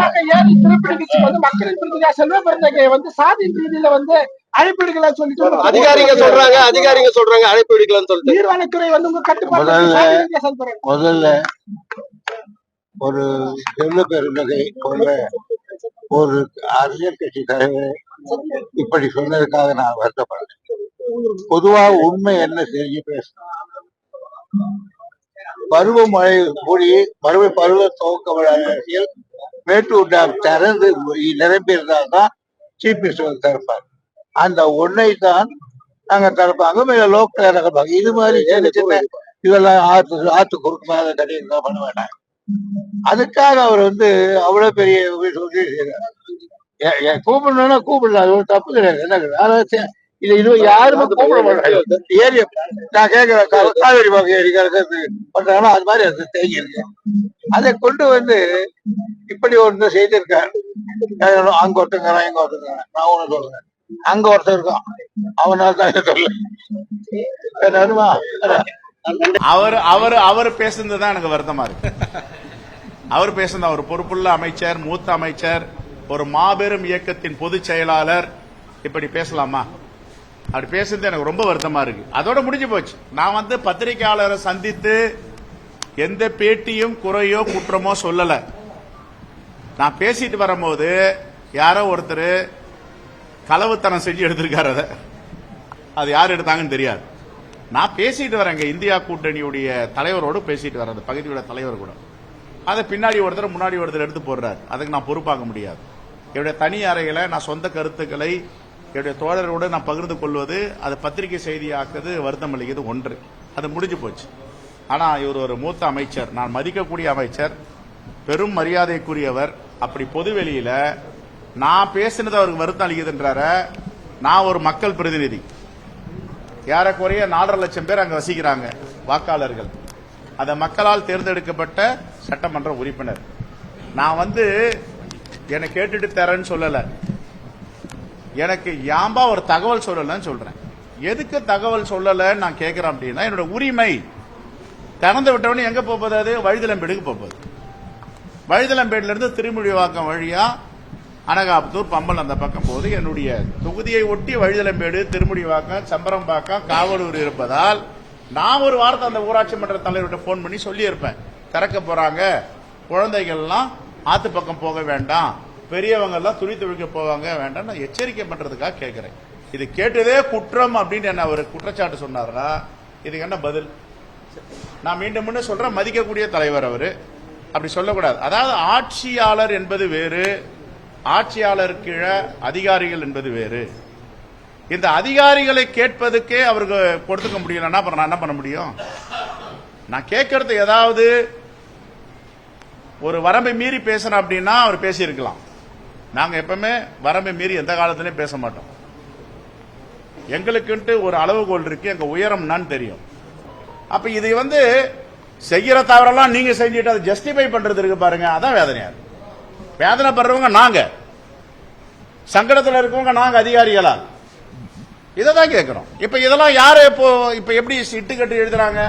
பாஜக ஏன் திருப்பணிக்கு வந்து மக்களின் பிரதிநிதியா செல்வ பெருந்தகை வந்து சாதி ரீதியில வந்து அழைப்பு எடுக்கலாம்னு சொல்லிட்டு அதிகாரிங்க சொல்றாங்க அழைப்பு எடுக்கலாம்னு சொல்லிட்டு நீர்வளத்துறை வந்து உங்க கட்டுப்பாடு முதல்ல ஒரு செல்வ பெருந்தகை ஒரு அரசியல் கட்சி தலைவர் இப்படி சொன்னதுக்காக நான் வருத்தப்படுறேன். பொதுவா உண்மை என்ன செஞ்சு பேசணும். பருவமழை கூடி பருவ துவக்க விழாவில் மேட்டூர் டேம் திறந்து நிரம்பியிருந்தால்தான் சீஃப் மினிஸ்டர் திறப்பாங்க. அந்த ஒன்னை தான் நாங்க திறப்பாங்க, லோக்கல் திறப்பாங்க. இது மாதிரி சின்ன சின்ன இதெல்லாம் ஆத்து குறுக்கமாக கட்டிட்டு தான் பண்ண வேண்டாம். அதுக்காக அவர் வந்து அவ்வளவு பெரிய சொல்லி கூப்பிடணும்னா கூப்பிடலாம், அது ஒரு தப்பு கிடையாது. என்ன இது யாருமே கூப்பிட மாட்டாங்க. ஏரியா நான் கேட்கிறேன், காவேரி ஏரி பண்றாங்கன்னா அது மாதிரி அது தேங்கி இருக்கு. அதை கொண்டு வந்து இப்படி ஒன்று செய்திருக்காரு. அங்க ஒருத்தங்கிறான் இங்க ஒருத்தங்கிறான். நான் ஒண்ணு சொல்றேன், அங்க ஒருத்தர் இருக்கான், அவனால தான் சொல்ல. அவர் பேசுனதுதான் எனக்கு வருத்தமா இருக்கு. அவர் பேசுனது, அவர் பொறுப்புள்ள அமைச்சர், மூத்த அமைச்சர், ஒரு மாபெரும் இயக்கத்தின் பொதுச் செயலாளர் இப்படி பேசலாமா? அப்படி பேசுறது எனக்கு ரொம்ப வருத்தமா இருக்கு. அதோட முடிஞ்சு போச்சு. நான் வந்து பத்திரிகையாளரை சந்தித்து எந்த பேட்டியும் குறையோ குற்றமோ சொல்லல. நான் பேசிட்டு வரும்போது யாரோ ஒருத்தர் களவுத்தனம் செஞ்சு எடுத்திருக்காரு. அது யார் எடுத்தாங்கன்னு தெரியாது. நான் பேசிட்டு வரேங்க, இந்தியா கூட்டணியுடைய தலைவரோடு பேசிட்டு வரேன், அந்த பகுதியோட தலைவர் கூட. அதை பின்னாடி ஒருத்தர் முன்னாடி ஒருத்தர் எடுத்து போடுறாரு. அதுக்கு நான் பொறுப்பாக முடியாது. என்னுடைய தனி அறைகளை நான் சொந்த கருத்துக்களை என்னுடைய தோழரோடு நான் பகிர்ந்து கொள்வது, அது பத்திரிகை செய்தியாக்குது, வருத்தம் அளிக்கிறது ஒன்று. அது முடிஞ்சு போச்சு. ஆனா இவர் ஒரு மூத்த அமைச்சர், நான் மதிக்கக்கூடிய அமைச்சர், பெரும் மரியாதைக்குரியவர். அப்படி பொதுவெளியில நான் பேசினது அவருக்கு வருத்தம் அளிக்குதுன்றார. நான் ஒரு மக்கள் பிரதிநிதி, ஏறக்குறைய 4.5 லட்சம் பேர் அங்க வசிக்கிறாங்க, வாக்காளர்கள். அந்த மக்களால் தேர்ந்தெடுக்கப்பட்ட சட்டமன்ற உறுப்பினர். நான் வந்து என்னை கேட்டுட்டு தரேன்னு சொல்லல, எனக்கு யாம்பா ஒரு தகவல் சொல்லலன்னு சொல்றேன். எதுக்கு தகவல் சொல்லலன்னு நான் கேட்கிறேன் அப்படின்னா, என்னோட உரிமை. திறந்து விட்டவனே எங்க போகுது? அது வழுதலம்பேடுக்கு போகுது. வழுதலம்பேடுல இருந்து திருமுடிவாக்கம் வழியா அனகாபுத்தூர், பம்பல் அந்த பக்கம் போது என்னுடைய தொகுதியை ஒட்டி வழுதலம்பேடு, திருமுடிவாக்கம், சம்பரம்பாக்கம், காவலூர் இருப்பதால் நான் ஒரு வாரத்தை அந்த ஊராட்சி மன்ற தலைவர்கிட்ட போன் பண்ணி சொல்லி இருப்பேன், திறக்க போறாங்க, குழந்தைகள்லாம் ஆத்து பக்கம் போக வேண்டாம், பெரியவங்க எல்லாம் துணி துவைக்க போவாங்க வேண்டாம், நான் எச்சரிக்கை பண்றதுக்காக கேட்கிறேன். இது கேட்டதே குற்றம் அப்படின்னு என்ன அவர் குற்றச்சாட்டு சொன்னார்னா இதுக்கு என்ன பதில்? நான் மீண்டும் மீண்டும் சொல்றேன், மதிக்கக்கூடிய தலைவர் அவரு, அப்படி சொல்லக்கூடாது. அதாவது ஆட்சியாளர் என்பது வேறு, ஆட்சியாளர் கீழே அதிகாரிகள் என்பது வேறு. இந்த அதிகாரிகளை கேட்பதுக்கே அவருக்கு கொடுத்துக்க முடியலன்னா அப்புறம் நான் என்ன பண்ண முடியும்? நான் கேட்கறது ஏதாவது ஒரு வரம்பை மீறி பேசணும் அப்படின்னா அவர் பேசியிருக்கலாம். நாங்க எப்பவுமே வரம்பை மீறி எந்த காலத்திலையும் பேச மாட்டோம். எங்களுக்குன்ட்டு ஒரு அளவுகோல் இருக்கு, எங்க உயரம் என்னன்னு தெரியும். அப்ப இது வந்து செய்யற தவறெல்லாம் நீங்க செஞ்சுட்டு அதை ஜஸ்டிஃபை பண்றது இருக்கு பாருங்க, அதான் வேதனையா இருக்கு. வேதனைப்படுறவங்க நாங்க, சங்கடத்தில் இருக்கவங்க நாங்க அதிகாரிகளா? இதான் கேட்கிறோம். இப்ப இதெல்லாம் யாரு இப்ப எப்படி இட்டு கட்டி எழுதுறாங்க?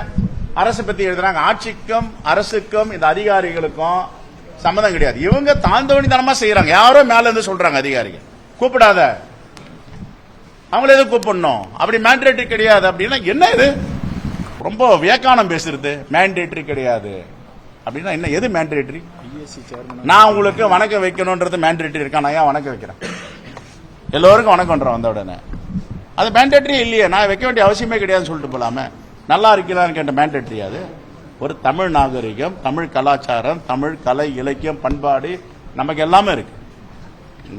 அரசு பத்தி எழுதுறாங்க. ஆட்சிக்கும் அரசுக்கும் இந்த அதிகாரிகளுக்கும் சம்மதம் கிடையாது. இவங்க தாழ்ந்தவனித்தனமா செய்யறாங்க. யாரோ மேல இருந்து சொல்றாங்க அதிகாரிகள் கூப்பிடாத, அவங்கள எதுவும் கூப்பிடணும், அப்படி மேண்டேட்டரி கிடையாது அப்படின்னா என்ன? இது ரொம்ப வியக்கானம் பேசுறது. மேண்டேட்டரி கிடையாது அப்படின்னா என்ன? எது மேண்டேட்டரி? நான் உங்களுக்கு வணக்கம் வைக்கணும்ன்றது மேண்டேட்டரி இருக்கா? நான் ஏன் வணக்கம் வைக்கிறேன்? எல்லோருக்கும் வணக்கம்ன்றோம் வந்த உடனே. அது மேண்டேட்டரி இல்லையே, நான் வைக்க வேண்டிய அவசியமே கிடையாதுன்னு சொல்லிட்டு போலாமே. நல்லா இருக்கலான்னு கேட்ட மேண்டேட்டரி? அது ஒரு தமிழ் நாகரிகம், தமிழ் கலாச்சாரம், தமிழ் கலை, இலக்கியம், பண்பாடு நமக்கு எல்லாமே இருக்கு.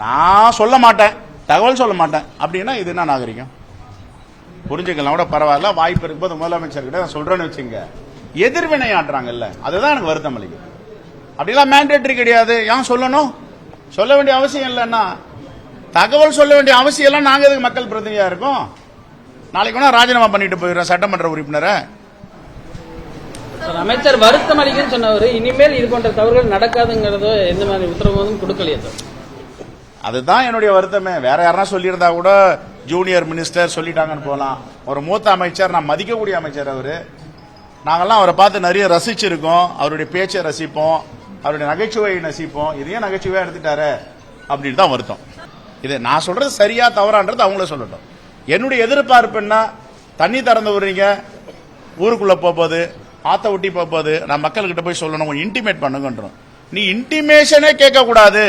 நான் சொல்ல மாட்டேன், தகவல் சொல்ல மாட்டேன் அப்படின்னா இது என்ன நாகரிகம்? புரிஞ்சுக்கலாம் கூட பரவாயில்ல. வாய்ப்பு இருக்கும்போது முதலமைச்சர்கிட்ட நான் சொல்றேன்னு வச்சுங்க, எதிர்வினை ஆடுறாங்கல்ல, அதுதான் எனக்கு வருத்தம் அளிக்கும். அப்படிலாம் மேண்டேட்டரி கிடையாது. ஏன் சொல்லணும்? சொல்ல வேண்டிய அவசியம் இல்லைன்னா தகவல் சொல்ல வேண்டிய அவசியம் எல்லாம் நாங்க எதுக்கு மக்கள் பிரதிநிதியா இருக்கோம்? நாளைக்கு வேணா ராஜினாமா பண்ணிட்டு போயிடுறோம் சட்டமன்ற உறுப்பினரை. அமைச்சர் வருத்தம் அளிக்குன்னு சொன்னவர் இனிமேல் இது போன்ற தவறுகள் நடக்காதுங்கிறதோ எந்த மாதிரி உத்தரவாதம் கொடுக்கலையே சார். அதுதான் என்னுடைய வருத்தமே. வேற யாரா சொல்லியிருந்தா கூட ஜூனியர் மினிஸ்டர் சொல்லிட்டாங்கன்னு போலாம். ஒரு மூத்த அமைச்சர், நான் மதிக்கக்கூடிய அமைச்சர் அவரு. நாங்கெல்லாம் அவரை பார்த்து நிறைய ரசிச்சிருக்கோம், அவருடைய பேச்சை ரசிப்போம், அவருடைய நகைச்சுவையை நசிப்போம். இதையும் நகைச்சுவையா எடுத்துட்டாரு அப்படின்னு தான் வருத்தம். இது நான் சொல்றது சரியா தவறான்றது அவங்கள சொல்லட்டும். என்னுடைய எதிர்பார்ப்பு என்ன, தண்ணி திறந்து விடுறீங்க, ஊருக்குள்ள போகுது, ஆத்த ஒட்டி போகுது, நான் மக்கள்கிட்ட போய் சொல்லணும், இன்டிமேட் பண்ணுங்கன்றோம். நீ இன்டிமேஷனே கேட்க கூடாது,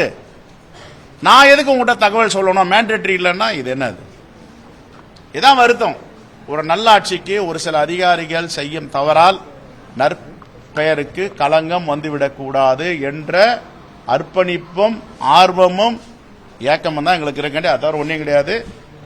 நான் எதுக்கு உங்ககிட்ட தகவல் சொல்லணும், மேண்டேட்டரி இல்லைன்னா இது என்னது? இதான் வருத்தம். ஒரு நல்லாட்சிக்கு ஒரு சில அதிகாரிகள் செய்யும் தவறால் நற்பெயருக்கு களங்கம் வந்துவிடக்கூடாது என்ற அர்ப்பணிப்பும் ஆர்வமும் ஏக்கமும் தான் எங்களுக்கு இருக்க, அது தவிர ஒன்றும் கிடையாது.